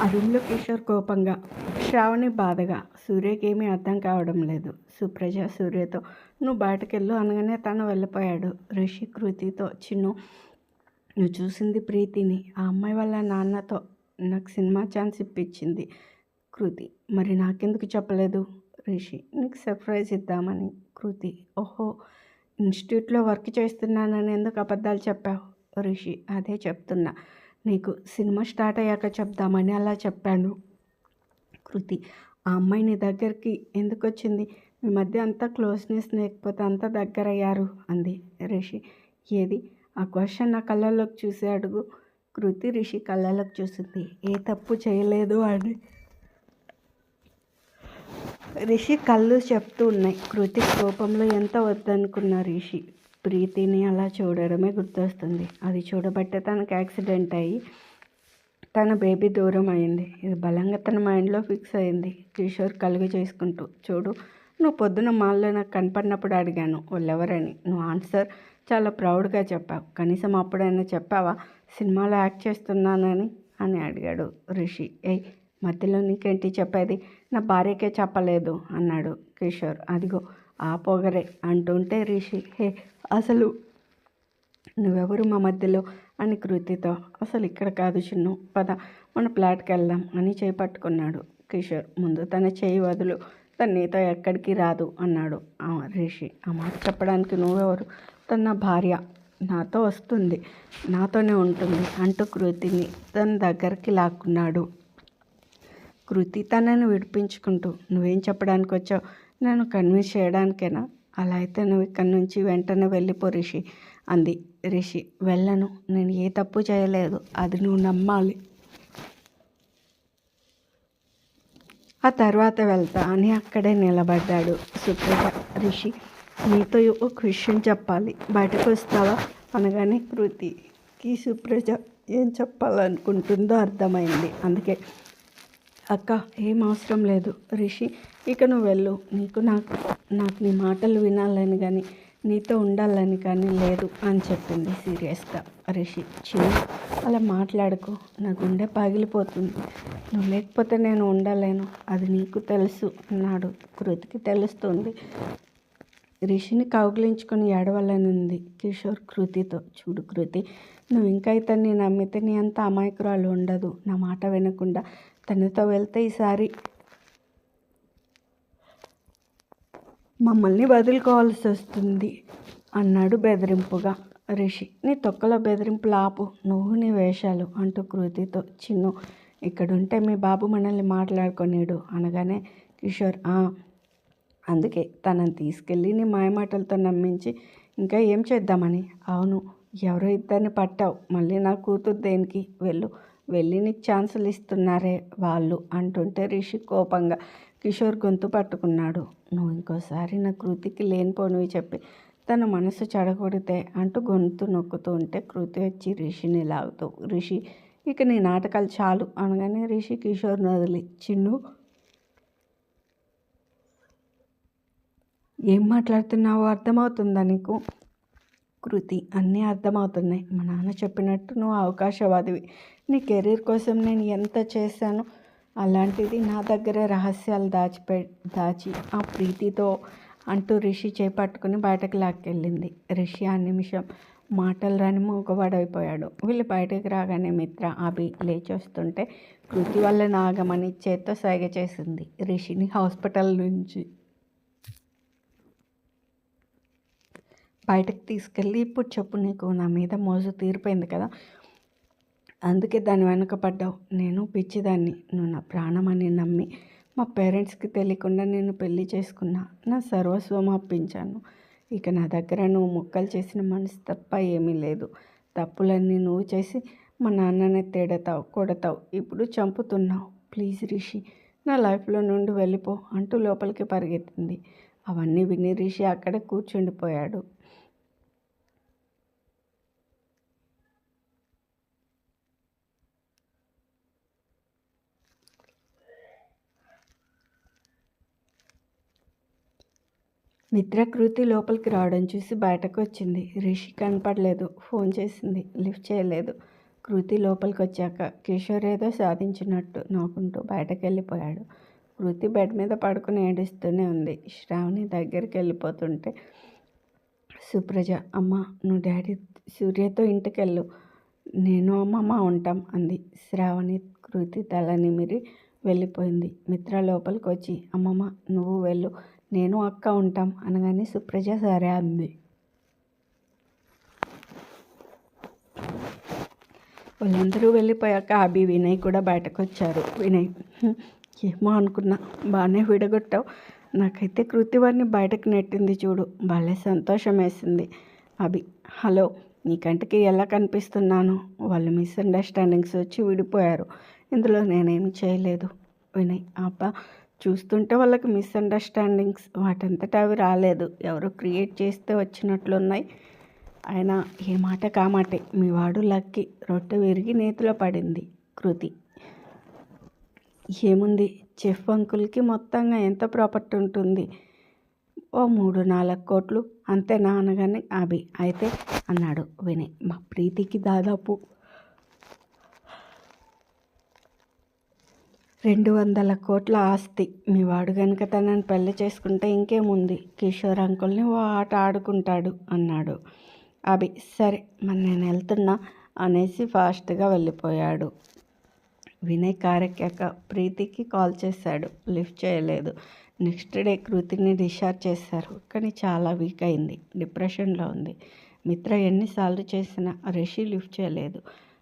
ఆ రూమ్లో కిషోర్ కోపంగా, శ్రావణి బాధగా. సూర్యకేమీ అర్థం కావడం లేదు. సుప్రజ సూర్యతో నువ్వు బయటకెళ్ళు అనగానే తను వెళ్ళిపోయాడు. రిషి కృతితో చిన్ను నువ్వు చూసింది ప్రీతిని. ఆ అమ్మాయి వాళ్ళ నాన్నతో నాకు సినిమా ఛాన్స్ ఇప్పించింది కృతి. మరి నాకెందుకు చెప్పలేదు? రిషి నీకు సర్ప్రైజ్ ఇద్దామని. కృతి ఓహో ఇన్స్టిట్యూట్లో వర్క్ చేస్తున్నానని ఎందుకు అబద్ధాలు చెప్పావు? రిషి అదే చెప్తున్నా, నీకు సినిమా స్టార్ట్ అయ్యాక చెప్దామని అలా చెప్పాను. కృతి ఆ అమ్మాయి నీ దగ్గరికి ఎందుకు వచ్చింది? మీ మధ్య అంతా క్లోజ్నెస్ లేకపోతే అంత దగ్గర అయ్యారు అంది. రిషి ఏది? ఆ క్వశ్చన్ నా కళ్ళల్లోకి చూసి అడుగు. కృతి రిషి కళ్ళలోకి చూసింది. ఏ తప్పు చేయలేదు అని. రిషి కళ్ళు చెప్తూ ఉన్నాయి. కృతి కోపంలో ఎంత వద్దనుకున్న రిషి ప్రీతిని అలా చూడడమే గుర్తొస్తుంది. అది చూడబట్టే తనకు యాక్సిడెంట్ అయ్యి తన బేబీ దూరం అయింది. ఇది బలంగా తన మైండ్లో ఫిక్స్ అయింది. కిషోర్ కలుగు చేసుకుంటూ చూడు, నువ్వు పొద్దున మాల్లో నాకు కనపడినప్పుడు అడిగాను వాళ్ళెవరని. నువ్వు ఆన్సర్ చాలా ప్రౌడ్గా చెప్పావు. కనీసం అప్పుడైనా చెప్పావా సినిమాలో యాక్ట్ చేస్తున్నానని అని అడిగాడు రిషి. ఏయ్ మధ్యలో నీకేంటి చెప్పేది? నా భార్యకే చెప్పలేదు అన్నాడు కిషోర్. అదిగో ఆ పొగరే అంటుంటే రిషి హే అసలు నువ్వెవరు మా మధ్యలో అని కృతితో. అసలు ఇక్కడ కాదు చిన్ను, పద మన ఫ్లాట్కి వెళ్దాం అని చేయి పట్టుకున్నాడు కిషోర్. ముందు తన చేయి వదులు, తను నీతో ఎక్కడికి రాదు అన్నాడు రిషి. ఆ మాట చెప్పడానికి నువ్వెవరు? తన నా భార్య, నాతో వస్తుంది, నాతోనే ఉంటుంది అంటూ కృతిని తన దగ్గరికి లాక్కున్నాడు. కృతి తనని విడిపించుకుంటూ నువ్వేం చెప్పడానికి వచ్చావు? నన్ను కన్విన్స్ చేయడానికేనా? అలా అయితే నువ్వు ఇక్కడి నుంచి వెంటనే వెళ్ళిపో రిషి అంది. రిషి వెళ్ళను, నేను ఏ తప్పు చేయలేదు, అది నువ్వు నమ్మాలి. ఆ తర్వాత వెళ్తా అని అక్కడే నిలబడ్డాడు సుప్రజ. రిషి నీతో ఒక విషయం చెప్పాలి, బయటకు వస్తావా అనగానే కృతికి సుప్రజ ఏం చెప్పాలనుకుంటుందో అర్థమైంది. అందుకే అక్క ఏం అవసరం లేదు రిషి, ఇక నువ్వు వెళ్ళు. నాకు నీ మాటలు వినాలని కానీ నీతో ఉండాలని కానీ లేదు అని చెప్పింది సీరియస్గా. రిషి చిన్న అలా మాట్లాడుకో, నా గుండె పగిలిపోతుంది, నువ్వు లేకపోతే నేను ఉండలేను, అది నీకు తెలుసు అన్నాడు. కృతికి తెలుస్తుంది. రిషిని కౌగిలించుకొని ఏడవాలనుంది కిషోర్ కృతితో. చూడు కృతి, నువ్వు ఇంకా ఇతన్ని నమ్మితే నీ అంత అమాయకురాలు ఉండదు. నా మాట వినకుండా తనతో వెళ్తే ఈసారి మమ్మల్ని వదులుకోవాల్సి వస్తుంది అన్నాడు బెదిరింపుగా. రిషి నీ తొక్కలో బెదిరింపులు ఆపు, నువ్వు నీ వేషాలు అంటూ కృతితో. చిన్ను ఇక్కడుంటే మీ బాబు మనల్ని మాట్లాడుకొనిడు అనగానే కిషోర్ అందుకే తనని తీసుకెళ్ళి నీ మాయమాటలతో నమ్మించి ఇంకా ఏం చేద్దామని. అవును ఎవరో ఇద్దరిని పట్టావు, మళ్ళీ నా కూతురు దేనికి? వెళ్ళి నీకు ఛాన్సులు ఇస్తున్నారే వాళ్ళు అంటుంటే రిషి కోపంగా కిషోర్ గొంతు పట్టుకున్నాడు. నువ్వు ఇంకోసారి నా కృతికి లేనిపోనివి చెప్పి తన మనసు చెడగొడితే అంటూ గొంతు నొక్కుతూ ఉంటే కృతి వచ్చి రిషిని లాగుతూ, రిషి ఇక నీ నాటకాలు చాలు అనగానే రిషి కిషోర్ని వదిలి, చిన్ను ఏం మాట్లాడుతున్నావో అర్థమవుతుందా నీకు? కృతి అన్నీ అర్థమవుతున్నాయి. మా నాన్న చెప్పినట్టు నువ్వు అవకాశవాదివి, నీ కెరీర్ కోసం నేను ఎంత చేశాను, అలాంటిది నా దగ్గరే రహస్యాలు దాచి ఆ ప్రీతితో అంటూ రిషి చేపట్టుకుని బయటకు లాక్కెళ్ళింది. రిషి ఆ నిమిషం మాటలు రాని మూగవాడైపోయాడు. వీళ్ళు బయటకు రాగానే మిత్ర అభి లేచి వస్తుంటే కృతి వల్ల నాగమని చేత్తో సైగ చేసింది రిషిని హాస్పిటల్ నుంచి బయటకు తీసుకెళ్ళి. ఇప్పుడు చెప్పు, నీకు నా మీద మోజు తీరిపోయింది కదా, అందుకే దాని వెనక పడ్డావు. నేను పిచ్చిదాన్ని, నువ్వు నా ప్రాణం అని నమ్మి మా పేరెంట్స్కి తెలియకుండా నేను పెళ్లి చేసుకున్నా, నా సర్వస్వం అప్పించాను. ఇక నా దగ్గర నువ్వు ముక్కలు చేసిన మనసు తప్ప ఏమీ లేదు. తప్పులన్నీ నువ్వు చేసి మా నాన్ననే తిడతావు, కొడతావు, ఇప్పుడు చంపుతున్నావు. ప్లీజ్ రిషి నా లైఫ్లో నుండి వెళ్ళిపో అంటూ లోపలికి పరిగెత్తింది. అవన్నీ విని రిషి అక్కడే కూర్చుండిపోయాడు. మిత్ర కృతి లోపలికి రావడం చూసి బయటకు వచ్చింది. రిషి కనపడలేదు. ఫోన్ చేసింది, లిఫ్ట్ చేయలేదు. కృతి లోపలికి వచ్చాక కిషోర్ ఏదో సాధించినట్టు నవ్వుకుంటూ బయటకు వెళ్ళిపోయాడు. కృతి బెడ్ మీద పడుకుని ఏడుస్తూనే ఉంది. శ్రావణి దగ్గరికి వెళ్ళిపోతుంటే సుప్రజ, అమ్మ నువ్వు డాడీ సూర్యతో ఇంటికెళ్ళు, నేను అమ్మమ్మ ఉంటాం అంది. శ్రావణి కృతి తల నిమిరి వెళ్ళిపోయింది. మిత్ర లోపలికి వచ్చి, అమ్మమ్మ నువ్వు వెళ్ళు, నేను అక్క ఉంటాం అనగానే సుప్రజ సరే అంది. వాళ్ళందరూ వెళ్ళిపోయాక అభి, వినయ్ కూడా బయటకు వచ్చారు. వినయ్, ఏమో అనుకున్నా, బాగానే విడగొట్టావు. నాకైతే కృతి వారిని బయటకు నెట్టింది చూడు, భలే సంతోషం వేసింది. అభి, హలో, నీ కంటికి ఎలా కనిపిస్తున్నాను? వాళ్ళు మిస్అండర్స్టాండింగ్స్ వచ్చి విడిపోయారు, ఇందులో నేనేమి చేయలేదు. వినయ్, అబ్బా, చూస్తుంటే వాళ్ళకి మిస్అండర్స్టాండింగ్స్ వాటంతటా అవి రాలేదు, ఎవరో క్రియేట్ చేస్తే వచ్చినట్లున్నాయి. అయినా ఏ మాట కామాటే, మీ వాడు లక్కి, రొట్టె విరిగి నేతిలో పడింది. కృతి, ఏముంది, చెఫ్ అంకుల్కి మొత్తంగా ఎంత ప్రాపర్టీ ఉంటుంది? ఓ 3-4 కోట్లు అంతేనా అనగానే అభి అయితే అన్నాడు. వినయ్, మా ప్రీతికి దాదాపు 200 కోట్ల ఆస్తి. మీ వాడు కనుక తనని పెళ్లి చేసుకుంటే ఇంకేముంది, కిషోర్ అంకుల్ని ఓ ఆట ఆడుకుంటాడు అన్నాడు. అభి, సరే మరి నేను వెళ్తున్నా అనేసి ఫాస్ట్గా వెళ్ళిపోయాడు. వినయ్ కారెక్కాక ప్రీతికి కాల్ చేశాడు, లిఫ్ట్ చేయలేదు. నెక్స్ట్ డే కృతిని డిశ్చార్జ్ చేశారు, కానీ చాలా వీక్ అయింది, డిప్రెషన్లో ఉంది. మిత్ర ఎన్నిసార్లు చేసినా రిషి లిఫ్ట్ చేయలేదు.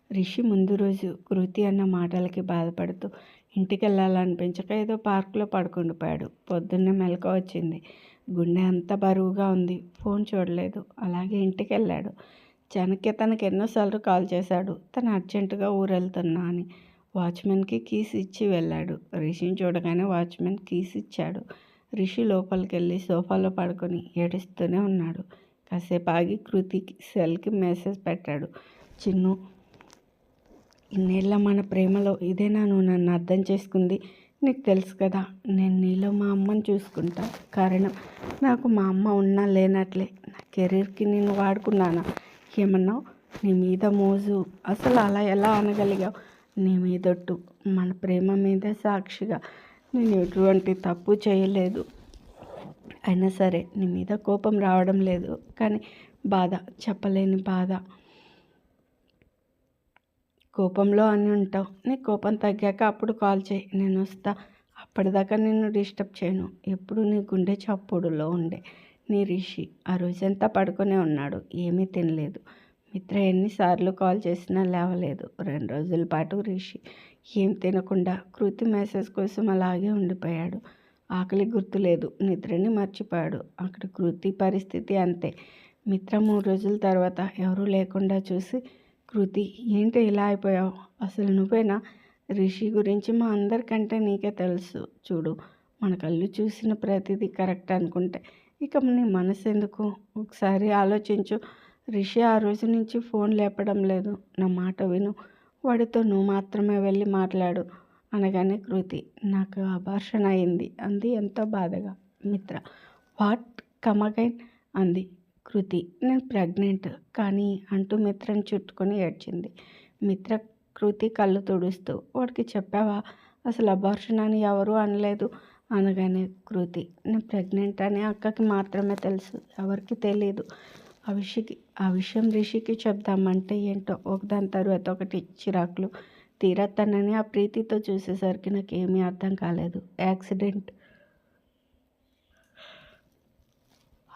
రిషి ముందు రోజు కృతి అన్న మాటలకి బాధపడుతూ ఇంటికి వెళ్ళాలనిపించక ఏదో పార్కులో పడుకుండిపోయాడు. పొద్దున్నే మెలకువ వచ్చింది, గుండె అంతా బరువుగా ఉంది, ఫోన్ చూడలేదు. అలాగే ఇంటికి వెళ్ళాడు. చాణక్య తనకు ఎన్నోసార్లు కాల్ చేశాడు, తను అర్జెంటుగా ఊరు వెళ్తున్నా అని. వాచ్మెన్కి కీస్ ఇచ్చి వెళ్ళాడు. రిషిని చూడగానే వాచ్మెన్ కీస్ ఇచ్చాడు. రిషి లోపలికి వెళ్ళి సోఫాలో పడుకొని ఏడుస్తూనే ఉన్నాడు. కాసేపు ఆగి కృతికి సెల్కి మెసేజ్ పెట్టాడు. చిన్ను, ఇన్నేళ్ళ మన ప్రేమలో ఇదేనా నువ్వు నన్ను అర్థం చేసుకుంది? నీకు తెలుసు కదా, నేను నీలో మా అమ్మని చూసుకుంటా. కారణం నాకు మా అమ్మ ఉన్నా లేనట్లే. నా కెరీర్కి నేను వాడుకున్నానా? ఏమన్నావు? నీ మీద మోజు, అసలు అలా ఎలా అనగలిగావు? నీ మీదొట్టు, మన ప్రేమ మీద సాక్షిగా నేను ఎటువంటి తప్పు చేయలేదు. అయినా సరే నీ మీద కోపం రావడం లేదు, కానీ బాధ, చెప్పలేని బాధ. కోపంలో అని ఉంటావు, నీ కోపం తగ్గాక అప్పుడు కాల్ చేయి, నేను వస్తా. అప్పటిదాకా నిన్ను డిస్టర్బ్ చేయను. ఎప్పుడు నీ గుండె చప్పుడులో ఉండే నీ రిషి. ఆ రోజంతా పడుకునే ఉన్నాడు, ఏమీ తినలేదు. మిత్ర ఎన్నిసార్లు కాల్ చేసినా లేవలేదు. 2 రోజుల పాటు రిషి ఏం తినకుండా కృతి మెసేజ్ కోసం అలాగే ఉండిపోయాడు. ఆకలి గుర్తులేదు, నిద్రని మర్చిపోయాడు. అక్కడ కృతి పరిస్థితి అంతే. మిత్ర 3 రోజుల తర్వాత ఎవరూ లేకుండా చూసి, కృతి ఏంటి ఇలా అయిపోయావు? అసలు నువ్వేనా? రిషి గురించి మా అందరికంటే నీకే తెలుసు. చూడు, మన కళ్ళు చూసిన ప్రతిదీ కరెక్ట్ అనుకుంటే ఇక నీ మనసు ఎందుకు? ఒకసారి ఆలోచించు. రిషి ఆ రోజు నుంచి ఫోన్ లేపడం లేదు. నా మాట విను, వాడితో నువ్వు మాత్రమే వెళ్ళి మాట్లాడు అనగానే కృతి, నాకు అబార్షన్ అయింది అంది ఎంతో బాధగా. మిత్ర, వాట్, కమ్ అగైన్ అంది. కృతి, నేను ప్రెగ్నెంట్ కానీ అంటూ మిత్రని చుట్టుకొని ఏడ్చింది. మిత్ర కృతి కళ్ళు తుడుస్తూ, వాడికి చెప్పావా? అసలు అబార్షన్ అని ఎవరూ అనలేదు అనగానే కృతి, నేను ప్రెగ్నెంట్ అని అక్కకి మాత్రమే తెలుసు, ఎవరికి తెలియదు. ఆ విషయం రిషికి చెప్దామంటే ఏంటో ఒకదాని తర్వాత ఒకటి చిరాకులు. తీరా తనని ఆ ప్రీతితో చూసేసరికి నాకు ఏమీ అర్థం కాలేదు. యాక్సిడెంట్,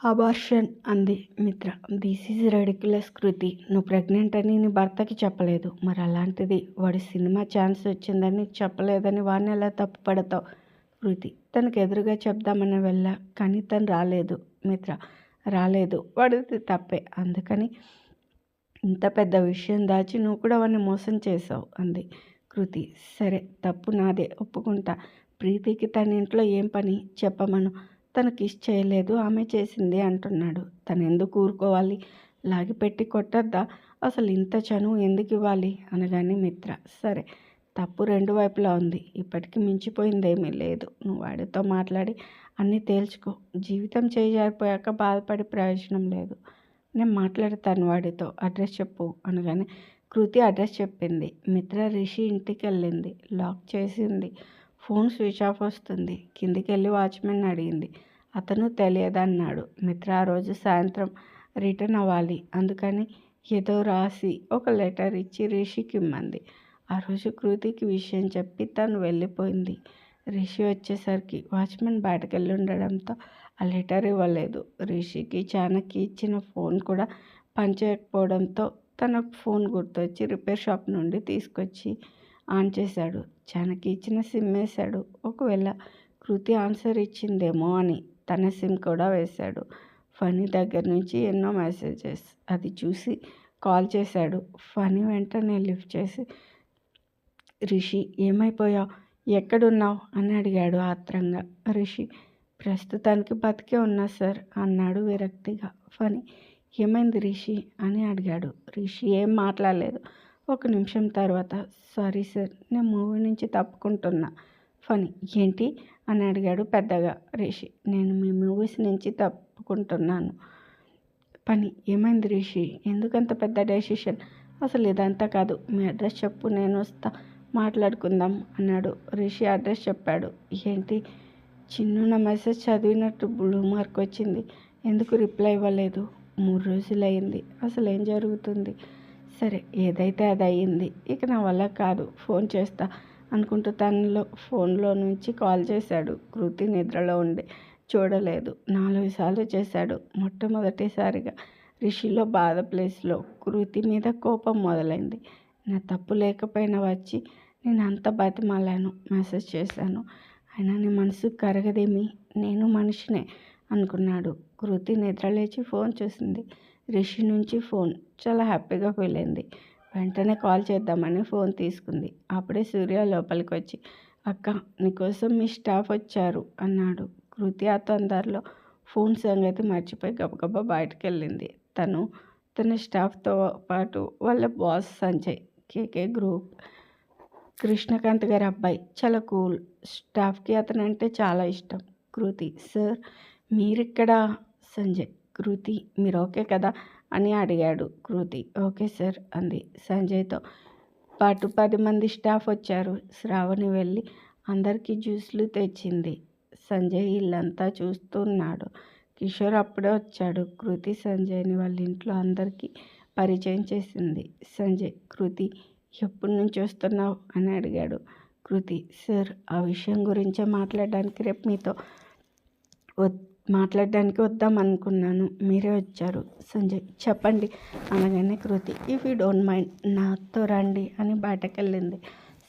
అబార్షన్ అంది మిత్ర. దిస్ ఈజ్ రెడిక్యులస్ కృతి, నువ్వు ప్రెగ్నెంట్ అని నీ భర్తకి చెప్పలేదు, మరి అలాంటిది వాడి సినిమా ఛాన్స్ వచ్చిందని నీకు చెప్పలేదని వాడిని ఎలా తప్పు పడతావు? కృతి, తనకు ఎదురుగా చెప్దామని వెళ్ళా, కానీ తను రాలేదు. మిత్ర, రాలేదు, వాడిది తప్పే, అందుకని ఇంత పెద్ద విషయం దాచి నువ్వు కూడా వాడిని మోసం చేసావు అంది. కృతి, సరే తప్పు నాదే, ఒప్పుకుంటా. ప్రీతికి తన ఇంట్లో ఏం పని చెప్పమను, తను కిస్ చేయలేదు, ఆమె చేసింది అంటున్నాడు. తను ఎందుకు ఊరుకోవాలి? లాగిపెట్టి కొట్టద్దా? అసలు ఇంత చనువు ఎందుకు ఇవ్వాలి అనగానే మిత్ర, సరే తప్పు 2 వైపులా ఉంది, ఇప్పటికి మించిపోయిందేమీ లేదు. నువ్వు వాడితో మాట్లాడి అన్నీ తేల్చుకో. జీవితం చేజారిపోయాక బాధపడి ప్రయోజనం లేదు. నేను మాట్లాడతాను వాడితో, అడ్రస్ చెప్పు అనగానే కృతి అడ్రస్ చెప్పింది. మిత్ర రిషి ఇంటికి వెళ్ళింది. లాక్ చేసింది. ఫోన్ స్విచ్ ఆఫ్ వస్తుంది. కిందికి వెళ్ళి వాచ్మెన్ అడిగింది. అతను తెలియదన్నాడు. మిత్ర ఆ రోజు సాయంత్రం రిటర్న్ అవ్వాలి. అందుకని ఏదో రాసి ఒక లెటర్ ఇచ్చి రిషికి ఇమ్మంది. ఆ రోజు కృతికి విషయం చెప్పి తను వెళ్ళిపోయింది. రిషి వచ్చేసరికి వాచ్మెన్ బయటకు వెళ్ళి ఉండడంతో ఆ లెటర్ ఇవ్వలేదు. రిషికి చానక్కి ఇచ్చిన ఫోన్ కూడా పనిచేయకపోవడంతో తనకు ఫోన్ గుర్తొచ్చి రిపేర్ షాప్ నుండి తీసుకొచ్చి ఆన్ చేశాడు. చానక్కి ఇచ్చిన సిమ్ వేశాడు. ఒకవేళ కృతి ఆన్సర్ ఇచ్చిందేమో అని తన సిమ్ కూడా వేశాడు. ఫనీ దగ్గర నుంచి ఎన్నో మెసేజెస్. అది చూసి కాల్ చేశాడు. ఫనీ వెంటనే లిఫ్ట్ చేసి, రిషి ఏమైపోయావు, ఎక్కడున్నావు అని అడిగాడు ఆత్రంగా. రిషి ప్రస్తుతానికి బతికే ఉన్నా సార్ అన్నాడు విరక్తిగా. ఫనీ ఏమైంది రిషి అని అడిగాడు. రిషి ఏం మాట్లాడలేదు. ఒక నిమిషం తర్వాత, సారీ సార్, నేను మూవీ నుంచి తప్పుకుంటున్నా. ఫనీ ఏంటి అని అడిగాడు పెద్దగా. రిషి నేను మీ మూవీస్ నుంచి తప్పుకుంటున్నాను. పని ఏమైంది రిషి, ఎందుకంత పెద్ద డెసిషన్? అసలు ఇదంతా కాదు, మీ అడ్రస్ చెప్పు, నేను వస్తా, మాట్లాడుకుందాం అన్నాడు. రిషి అడ్రస్ చెప్పాడు. ఏంటి చిన్ను నా మెసేజ్ చదివినట్టు బ్లూ మార్క్ వచ్చింది, ఎందుకు రిప్లై ఇవ్వలేదు? 3 రోజులైంది, అసలు ఏం జరుగుతుంది? సరే ఏదైతే అది అయ్యింది, ఇక నా వల్ల కాదు, ఫోన్ చేస్తా అనుకుంటూ తనలో ఫోన్లో నుంచి కాల్ చేశాడు. కృతి నిద్రలో ఉండి చూడలేదు. 4 సార్లు చేశాడు. మొట్టమొదటిసారిగా రిషిలో బాధ ప్లేస్లో కృతి మీద కోపం మొదలైంది. నా తప్పు లేకపోయినా వచ్చి నేను అంత బతిమాలాను, మెసేజ్ చేశాను, అయినా నీ మనసు కరగదేమి, నేను మనిషినే అనుకున్నాడు. కృతి నిద్రలేచి ఫోన్ చూసింది. రిషి నుంచి ఫోన్. చాలా హ్యాపీగా ఫీల్ అయింది. వెంటనే కాల్ చేద్దామని ఫోన్ తీసుకుంది. అప్పుడే సూర్య లోపలికి వచ్చి, అక్క నీకోసం మీ స్టాఫ్ వచ్చారు అన్నాడు. కృతి ఆ తొందరలో ఫోన్ సంగతి మర్చిపోయి గబగబా బయటకు వెళ్ళింది. తన స్టాఫ్తో పాటు వాళ్ళ బాస్ సంజయ్, కేకే గ్రూప్ కృష్ణకాంత్ గారి అబ్బాయి, చాలా కూల్. స్టాఫ్కి అతనంటే చాలా ఇష్టం. కృతి సార్ మీరిక్కడ? సంజయ్ కృతి మీరు ఓకే కదా అని అడిగాడు. కృతి ఓకే సార్ అంది. సంజయ్తో పాటు 10 మంది స్టాఫ్ వచ్చారు. శ్రావణి వెళ్ళి అందరికీ జ్యూస్లు తెచ్చింది. సంజయ్ ఇల్లంతా చూస్తున్నాడు. కిషోర్ అప్పుడే వచ్చాడు. కృతి సంజయ్ని వాళ్ళ ఇంట్లో అందరికీ పరిచయం చేసింది. సంజయ్ కృతి ఎప్పటి నుంచి వస్తున్నావు అని అడిగాడు. కృతి సార్ ఆ విషయం గురించే మాట్లాడడానికి రేపు మీతో మాట్లాడడానికి వద్దాం అనుకున్నాను, మీరే వచ్చారు. సంజయ్ చెప్పండి అనగానే కృతి ఇఫ్ యూ డోంట్ మైండ్ నాతో రండి అని బయటకు వెళ్ళింది.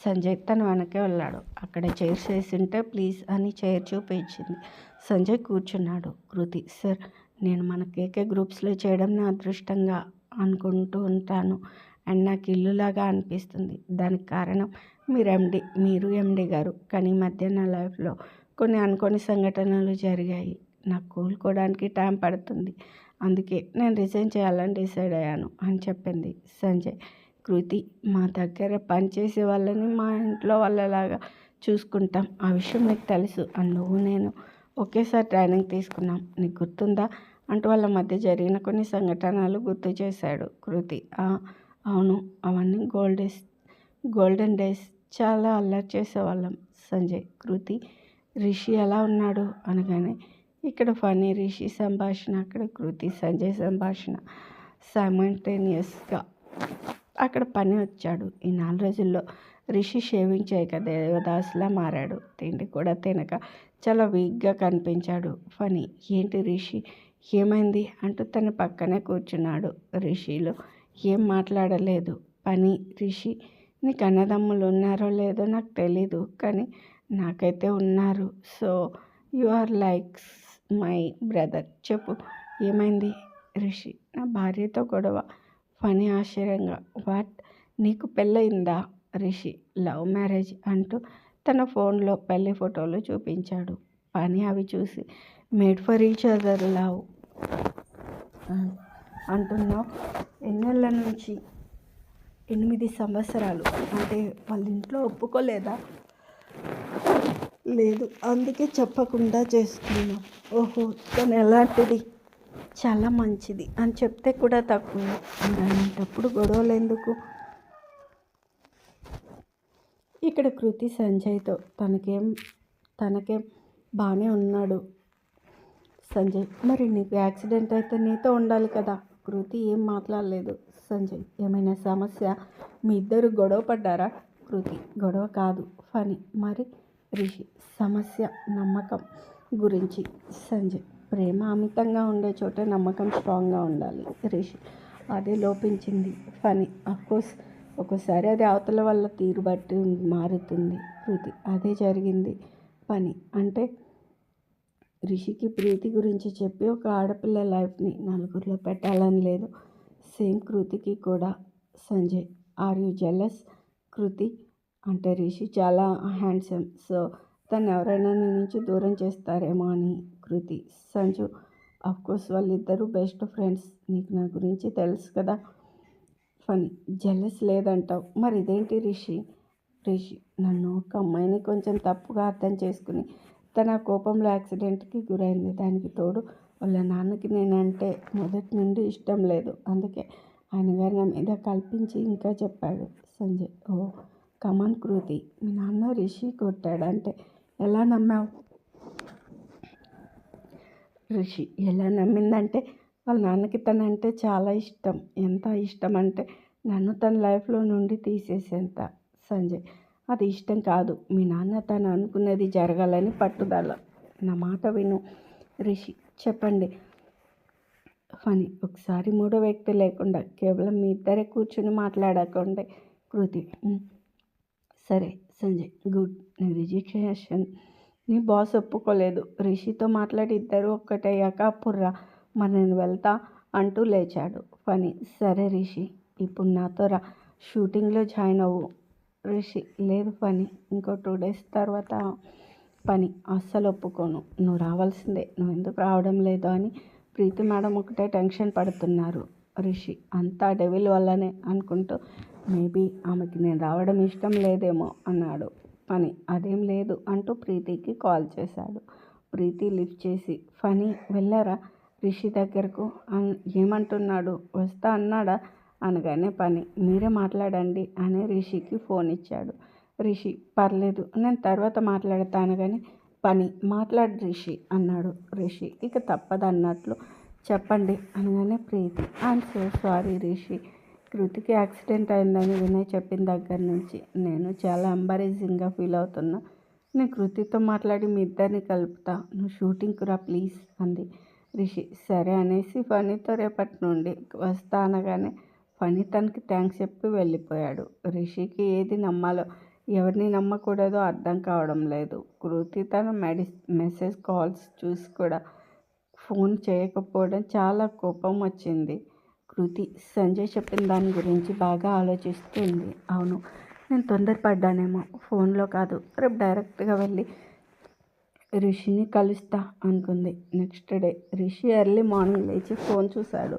సంజయ్ తన వెనకే వెళ్ళాడు. అక్కడ చైర్స్ వేసింటే ప్లీజ్ అని చైర్ చూపించింది. సంజయ్ కూర్చున్నాడు. కృతి సార్ నేను మన కేకే గ్రూప్స్లో చేయడం నా అదృష్టంగా అనుకుంటూ ఉంటాను అండ్ నాకు ఇల్లులాగా అనిపిస్తుంది. దానికి కారణం మీరు ఎండి గారు. కానీ ఈ మధ్య నా లైఫ్లో కొన్ని అనుకోని సంఘటనలు జరిగాయి. నాకు కోలుకోవడానికి టైం పడుతుంది, అందుకే నేను రిజైన్ చేయాలని డిసైడ్ అయ్యాను అని చెప్పింది. సంజయ్ కృతి మా దగ్గర పనిచేసే వాళ్ళని మా ఇంట్లో వాళ్ళలాగా చూసుకుంటాం, ఆ విషయం నీకు తెలుసు. నువ్వు నేను ఒకేసారి ట్రైనింగ్ తీసుకున్నాం, నీకు గుర్తుందా అంటూ వాళ్ళ మధ్య జరిగిన కొన్ని సంఘటనలు గుర్తు చేశాడు. కృతి అవును, అవన్నీ గోల్డెన్ డేస్, చాలా అల్లరి చేసేవాళ్ళం. సంజయ్ కృతి రిషి ఎలా ఉన్నాడు అనగానే ఇక్కడ ఫనీ రిషి సంభాషణ, అక్కడ కృతి సంజయ్ సంభాషణ సైమల్టేనియస్గా. అక్కడ పని వచ్చాడు. ఈ 4 రోజుల్లో రిషి షేవింగ్ చేయక దేవదాసులా మారాడు. తిండి కూడా తినక చాలా వీక్గా కనిపించాడు. ఫనీ ఏంటి రిషి ఏమైంది అంటూ తన పక్కనే కూర్చున్నాడు. రిషిలో ఏం మాట్లాడలేదు. పని రిషి నీకు అన్నదమ్ములు ఉన్నారో లేదో నాకు తెలీదు, కానీ నాకైతే ఉన్నారు. So you are like my brother. చెప్పు ఏమైంది? రిషి నా భార్యతో గొడవ. ఫనీ ఆశ్చర్యంగా వాట్, నీకు పెళ్ళయిందా? రిషి లవ్ మ్యారేజ్ అంటూ తన ఫోన్లో పెళ్లి ఫోటోలు చూపించాడు. ఫనీ అవి చూసి made for each other love అంటున్నావు, ఎన్నేళ్ళ నుంచి? 8 సంవత్సరాలు. అంటే వాళ్ళ ఇంట్లో ఒప్పుకోలేదా? లేదు, అందుకే చెప్పకుండా చేసుకున్నాం. ఓహో తను ఎలాంటిది? చాలా మంచిది అని చెప్తే కూడా తక్కువ. అలాంటప్పుడు గొడవలు ఎందుకు? ఇక్కడ కృతి సంజయ్తో తనకేం బాగానే ఉన్నాడు సంజయ్. మరి నీకు యాక్సిడెంట్ అయితే నీతో ఉండాలి కదా. కృతి ఏం మాట్లాడలేదు. సంజయ్, ఏమైనా సమస్య? మీ ఇద్దరు గొడవ పడ్డారా? కృతి, గొడవ కాదు, ఫనీ. మరి రిషి, సమస్య నమ్మకం గురించి. సంజయ్, ప్రేమ అమితంగా ఉండే చోట నమ్మకం స్ట్రాంగ్గా ఉండాలి రిషి. అదే లోపించింది ఫనీ. అఫ్కోర్స్ ఒక్కోసారి అది అవతల వల్ల తీరు బట్టి మారుతుంది. కృతి, అదే జరిగింది ఫనీ. అంటే రిషికి ప్రీతి గురించి చెప్పి ఒక ఆడపిల్ల లైఫ్ని నలుగురిలో పెట్టాలని లేదు. సేమ్ కృతికి కూడా. Sanjay, are you jealous? Kriti, అంటే రిషి చాలా హ్యాండ్సమ్, సో తను ఎవరైనా నీ నుంచి దూరం చేస్తారేమో అని. కృతి, సంజు, అఫ్కోర్స్ వాళ్ళిద్దరూ బెస్ట్ ఫ్రెండ్స్. నీకు నా గురించి తెలుసు కదా. ఫనీ, జెలస్ లేదంటావు, మరి ఇదేంటి రిషి? రిషి, నన్ను ఒక అమ్మాయిని కొంచెం తప్పుగా అర్థం చేసుకుని తన కోపంలో యాక్సిడెంట్కి గురైంది. దానికి తోడు వాళ్ళ నాన్నకి నేనంటే మొదటి నుండి ఇష్టం లేదు. అందుకే ఆయన గారు నా మీద కల్పించి ఇంకా చెప్పాడు. సంజయ్, ఓ కమాన్ కృతి, మీ నాన్న రిషి కొట్టాడంటే ఎలా నమ్మావు? రిషి, ఎలా నమ్మిందంటే వాళ్ళ నాన్నకి తనంటే చాలా ఇష్టం. ఎంత ఇష్టం అంటే నన్ను తన లైఫ్లో నుండి తీసేసేంత. సంజయ్, అది ఇష్టం కాదు, మీ నాన్న తను అనుకున్నది జరగాలని పట్టుదల. నా మాట విను రిషి. చెప్పండి ఫనీ. ఒకసారి మూడో వ్యక్తి లేకుండా కేవలం మీ ఇద్దరే కూర్చుని మాట్లాడకండి. కృతి, సరే సంజయ్, గుడ్. నీ రిజిస్ట్రేషన్ని బాస్ ఒప్పుకోలేదు. రిషితో మాట్లాడి ఇద్దరు ఒక్కటయ్యాక అప్పుర్రా, మరి నేను వెళ్తా అంటూ లేచాడు. ఫనీ, సరే రిషి, ఇప్పుడు నాతో రా, షూటింగ్లో జాయిన్ అవ్వు. రిషి, లేదు ఫనీ, ఇంకో 2 days తర్వాత. పని అస్సలు ఒప్పుకోను, నువ్వు రావాల్సిందే. నువ్వు ఎందుకు రావడం లేదు అని ప్రీతి మేడం ఒకటే టెన్షన్ పడుతున్నారు. రిషి, అంతా డెవిల్ వల్లనే అనుకుంటూ మేబీ ఆమెకి నేను రావడం ఇష్టం లేదేమో అన్నాడు. ఫనీ, అదేం లేదు అంటూ ప్రీతికి కాల్ చేశాడు. ప్రీతి లిఫ్ట్ చేసి, ఫనీ వెళ్ళారా రిషి దగ్గరకు? ఏమంటున్నాడు? వస్తా అన్నాడా అనగానే పని, మీరే మాట్లాడండి అని రిషికి ఫోన్ ఇచ్చాడు. రిషి, పర్లేదు నేను తర్వాత మాట్లాడతాను కానీ పని మాట్లాడు రిషి అన్నాడు. రిషి ఇక తప్పదన్నట్లు చెప్పండి అనగానే Preethi, I'm so sorry Rishi, కృతికి యాక్సిడెంట్ అయిందని వినయ్ చెప్పిన దగ్గర నుంచి నేను చాలా ఎంబరేజింగ్గా ఫీల్ అవుతున్నా. నేను కృతితో మాట్లాడి మీ ఇద్దరిని కలుపుతా, నువ్వు షూటింగ్కి రా ప్లీజ్ అంది. రిషి సరే అనేసి ఫనీతో రేపటి నుండి వస్తా అనగానే ఫనీ తనకి థ్యాంక్స్ చెప్పి వెళ్ళిపోయాడు. రిషికి ఏది నమ్మాలో ఎవరిని నమ్మకూడదో అర్థం కావడం లేదు. కృతి తన మెసేజ్ కాల్స్ చూసి కూడా ఫోన్ చేయకపోవడం చాలా కోపం వచ్చింది. కృతి సంజయ్ చెప్పిన దాని గురించి బాగా ఆలోచిస్తుంది. అవును, నేను తొందరపడ్డానేమో, ఫోన్లో కాదు రేపు డైరెక్ట్గా వెళ్ళి రిషిని కలుస్తా అనుకుంది. Next day Rishi early morning లేచి ఫోన్ చూశాడు.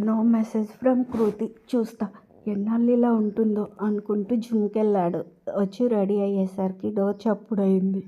నో మెసేజ్ ఫ్రమ్ కృతి. చూస్తా ఎన్నాళ్ళు ఇలా ఉంటుందో అనుకుంటూ జిమ్కి వెళ్ళాడు. వచ్చి రెడీ అయ్యేసరికి డోర్ చప్పుడయింది.